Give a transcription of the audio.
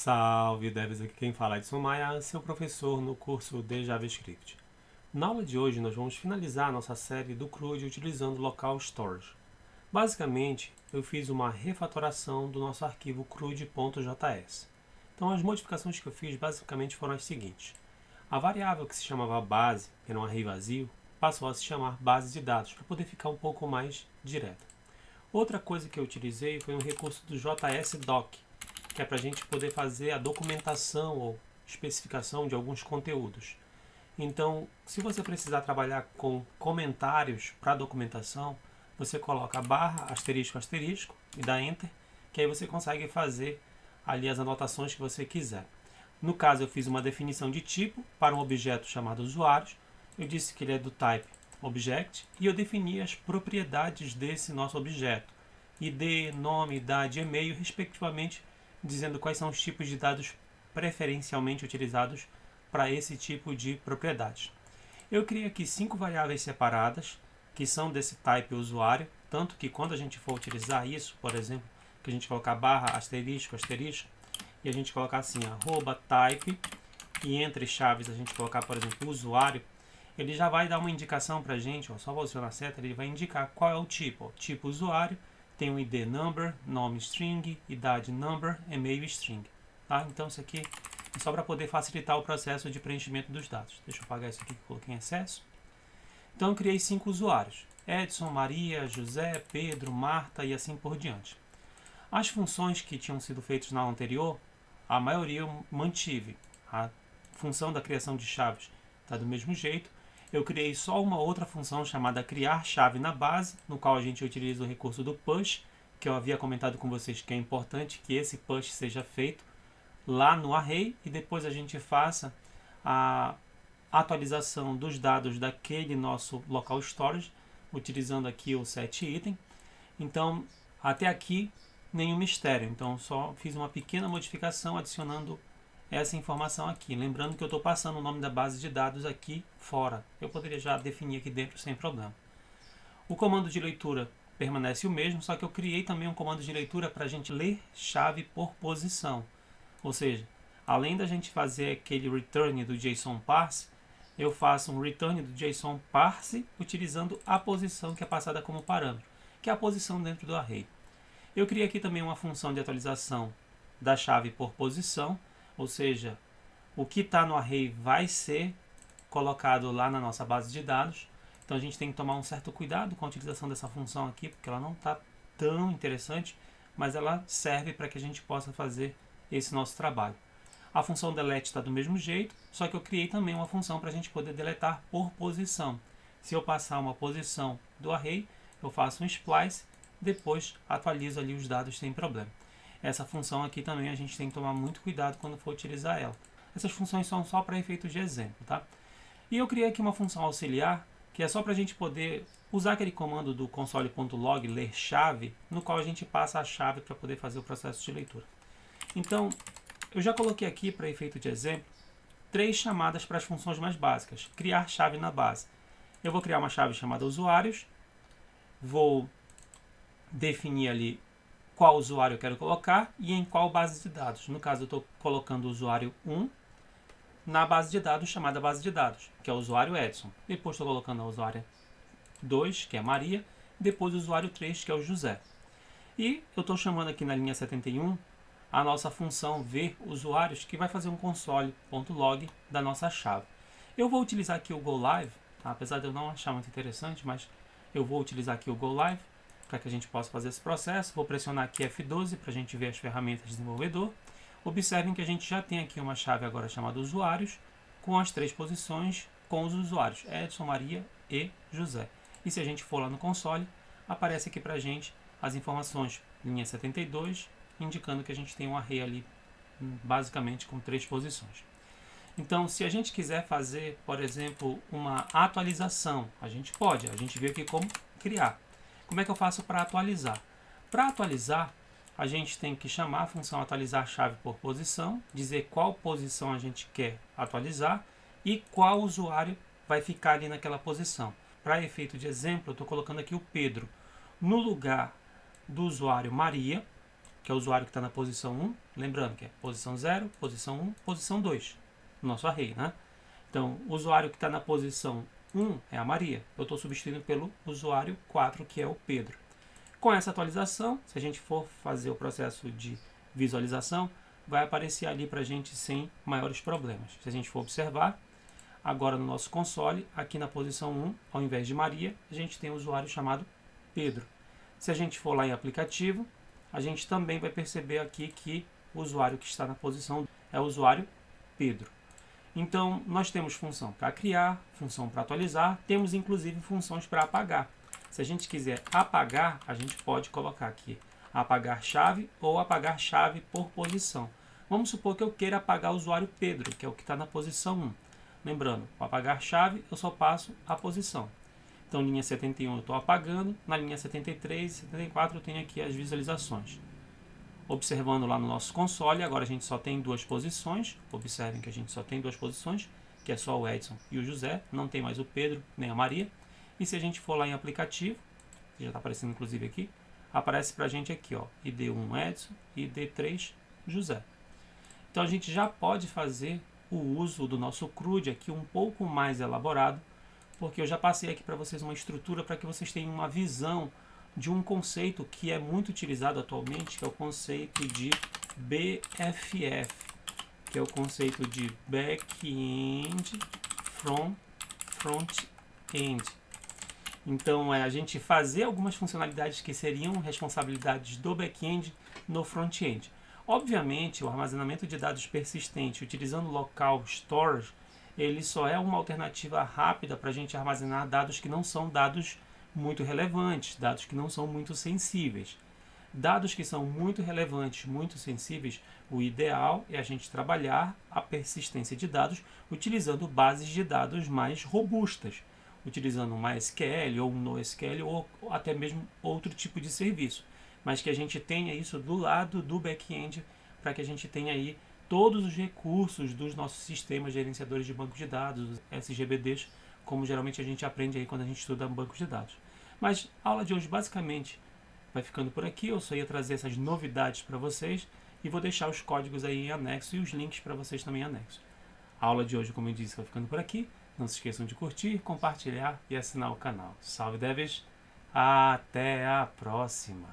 Salve devs, aqui quem fala é Edson Maia, seu professor no curso de JavaScript. Na aula de hoje nós vamos finalizar a nossa série do CRUD utilizando Local Storage. Basicamente, eu fiz uma refatoração do nosso arquivo CRUD.js. Então as modificações que eu fiz basicamente foram as seguintes. A variável que se chamava base, que era um array vazio, passou a se chamar base de dados, para poder ficar um pouco mais direta. Outra coisa que eu utilizei foi um recurso do JSDoc, que é para a gente poder fazer a documentação ou especificação de alguns conteúdos. Então, se você precisar trabalhar com comentários para documentação, você coloca barra, asterisco, asterisco e dá Enter, que aí você consegue fazer ali as anotações que você quiser. No caso, eu fiz uma definição de tipo para um objeto chamado usuários. Eu disse que ele é do type object e eu defini as propriedades desse nosso objeto. ID, nome, idade, e-mail, respectivamente, dizendo quais são os tipos de dados preferencialmente utilizados para esse tipo de propriedades. Eu criei aqui 5 variáveis separadas, que são desse type usuário, tanto que quando a gente for utilizar isso, por exemplo, que a gente colocar barra, asterisco, asterisco, e a gente colocar assim, @type, e entre chaves a gente colocar, por exemplo, usuário, ele já vai dar uma indicação para a gente, só posicionar a seta, ele vai indicar qual é o tipo. Tipo usuário, tem o ID number, nome string, idade number, e-mail string. Tá? Então isso aqui é só para poder facilitar o processo de preenchimento dos dados. Deixa eu apagar isso aqui que eu coloquei em excesso. Então eu criei 5 usuários. Edson, Maria, José, Pedro, Marta e assim por diante. As funções que tinham sido feitas na aula anterior, a maioria eu mantive. A função da criação de chaves está do mesmo jeito. Eu criei só uma outra função chamada criar chave na base, no qual a gente utiliza o recurso do push, que eu havia comentado com vocês que é importante que esse push seja feito lá no array e depois a gente faça a atualização dos dados daquele nosso local storage, utilizando aqui o setItem. Então, até aqui, nenhum mistério. Então, só fiz uma pequena modificação adicionando essa informação aqui. Lembrando que eu estou passando o nome da base de dados aqui fora. Eu poderia já definir aqui dentro sem problema. O comando de leitura permanece o mesmo, só que eu criei também um comando de leitura para a gente ler chave por posição. Ou seja, além da gente fazer aquele return do JSON parse, eu faço um return do JSON parse utilizando a posição que é passada como parâmetro, que é a posição dentro do array. Eu criei aqui também uma função de atualização da chave por posição, ou seja, o que está no array vai ser colocado lá na nossa base de dados. Então a gente tem que tomar um certo cuidado com a utilização dessa função aqui, porque ela não está tão interessante, mas ela serve para que a gente possa fazer esse nosso trabalho. A função delete está do mesmo jeito, só que eu criei também uma função para a gente poder deletar por posição. Se eu passar uma posição do array, eu faço um splice, depois atualizo ali os dados sem problema. Essa função aqui também a gente tem que tomar muito cuidado quando for utilizar ela. Essas funções são só para efeitos de exemplo, tá? E eu criei aqui uma função auxiliar, que é só para a gente poder usar aquele comando do console.log, ler chave, no qual a gente passa a chave para poder fazer o processo de leitura. Então, eu já coloquei aqui, para efeito de exemplo, 3 chamadas para as funções mais básicas. Criar chave na base. Eu vou criar uma chave chamada usuários, vou definir ali qual usuário eu quero colocar e em qual base de dados. No caso, eu estou colocando o usuário 1 na base de dados chamada base de dados, que é o usuário Edson. Depois estou colocando a usuária 2, que é Maria, depois o usuário 3, que é o José. E eu estou chamando aqui na linha 71 a nossa função ver usuários, que vai fazer um console.log da nossa chave. Eu vou utilizar aqui o GoLive, tá? Apesar de eu não achar muito interessante, mas eu vou utilizar aqui o GoLive para que a gente possa fazer esse processo. Vou pressionar aqui F12 para a gente ver as ferramentas de desenvolvedor. Observem que a gente já tem aqui uma chave agora chamada usuários, com as 3 posições com os usuários, Edson, Maria e José. E se a gente for lá no console, aparece aqui para a gente as informações, linha 72, indicando que a gente tem um array ali, basicamente com 3 posições. Então, se a gente quiser fazer, por exemplo, uma atualização, a gente pode. A gente viu aqui como criar. Como é que eu faço para atualizar? Para atualizar, a gente tem que chamar a função atualizar chave por posição, dizer qual posição a gente quer atualizar e qual usuário vai ficar ali naquela posição. Para efeito de exemplo, eu estou colocando aqui o Pedro no lugar do usuário Maria, que é o usuário que está na posição 1, Lembrando que é posição 0, posição 1, posição 2, no nosso array, né? Então, o usuário que está na posição 1 é a Maria. Eu estou substituindo pelo usuário 4, que é o Pedro. Com essa atualização, se a gente for fazer o processo de visualização, vai aparecer ali para a gente sem maiores problemas. Se a gente for observar, agora no nosso console, aqui na posição 1, ao invés de Maria, a gente tem um usuário chamado Pedro. Se a gente for lá em aplicativo, a gente também vai perceber aqui que o usuário que está na posição é o usuário Pedro. Então, nós temos função para criar, função para atualizar, temos inclusive funções para apagar. Se a gente quiser apagar, a gente pode colocar aqui apagar chave ou apagar chave por posição. Vamos supor que eu queira apagar o usuário Pedro, que é o que está na posição 1. Lembrando, para apagar chave, eu só passo a posição. Então, linha 71 eu estou apagando, na linha 73 e 74 eu tenho aqui as visualizações. Observando lá no nosso console, agora a gente só tem duas posições. Observem que a gente só tem duas posições, que é só o Edson e o José, não tem mais o Pedro nem a Maria. E se a gente for lá em aplicativo, que já está aparecendo inclusive aqui, aparece para a gente aqui, ó, ID1 Edson e ID3 José. Então a gente já pode fazer o uso do nosso CRUD aqui um pouco mais elaborado, porque eu já passei aqui para vocês uma estrutura para que vocês tenham uma visão de um conceito que é muito utilizado atualmente, que é o conceito de BFF, que é o conceito de Back-end from Front-end. Então, é a gente fazer algumas funcionalidades que seriam responsabilidades do back-end no front-end. Obviamente, o armazenamento de dados persistente utilizando local storage, ele só é uma alternativa rápida para a gente armazenar dados que não são dados muito relevantes, dados que não são muito sensíveis. Dados que são muito relevantes, muito sensíveis, o ideal é a gente trabalhar a persistência de dados utilizando bases de dados mais robustas, utilizando um MySQL ou um NoSQL ou até mesmo outro tipo de serviço, mas que a gente tenha isso do lado do back-end para que a gente tenha aí todos os recursos dos nossos sistemas gerenciadores de banco de dados, SGBDs, como geralmente a gente aprende aí quando a gente estuda banco de dados. Mas a aula de hoje basicamente vai ficando por aqui. Eu só ia trazer essas novidades para vocês e vou deixar os códigos aí em anexo e os links para vocês também em anexo. A aula de hoje, como eu disse, vai ficando por aqui. Não se esqueçam de curtir, compartilhar e assinar o canal. Salve, devs! Até a próxima!